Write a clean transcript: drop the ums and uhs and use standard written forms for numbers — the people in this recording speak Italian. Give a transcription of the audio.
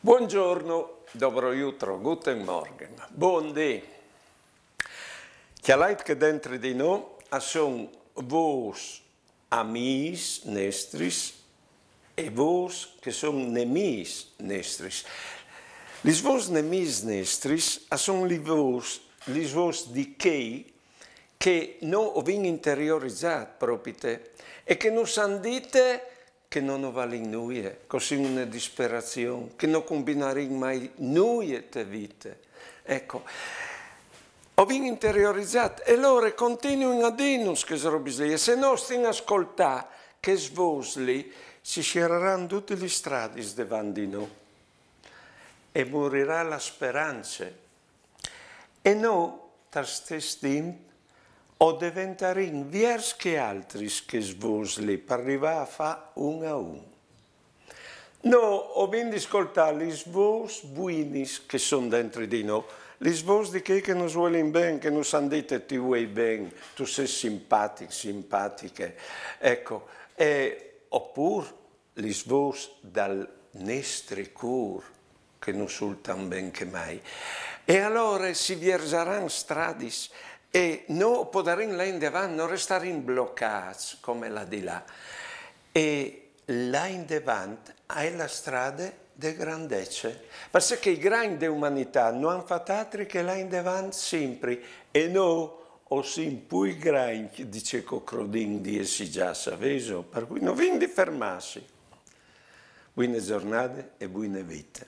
Buongiorno, dobro jutro, guten Morgen, buondì. Chialait che dentro di noi sono vos amis nestris e vos che sono nemis nestris. Lis vos nemis nestris sono lis vos di che non ho interiorizzat proprio te e che non san dite che non vale noi, così una disperazione, che non combinare mai noi te vite. Ecco, ho interiorizzato e loro continuano a dirnos che robe lì, e se non stiamo ascoltando che svosli, si sceglieranno tutte le strade davanti di noi e morirà la speranza. E noi, per stesso tempo, o diventeremo diversi che altri che svosli per arrivare a fare uno a uno. No, ho ben ascoltato gli svos buoni che sono dentro di noi, gli svos di che non vogliono bene, che non sanno dire ti vuoi bene, tu sei simpatico, simpatiche. Ecco, oppure gli svos dal nostro cuore, che non sultano bene che mai. E allora si vergeranno strade e non potremo là in davanti, non restare bloccati come là di là. E là in davanti è la strada di grandezza, perché i grandi umanità non hanno fatto altro che là in davanti sempre, e noi o siamo più grandi, dice Cocrodin di essi già sapeso, per cui non vi fermarsi. Buone giornate e buone vite.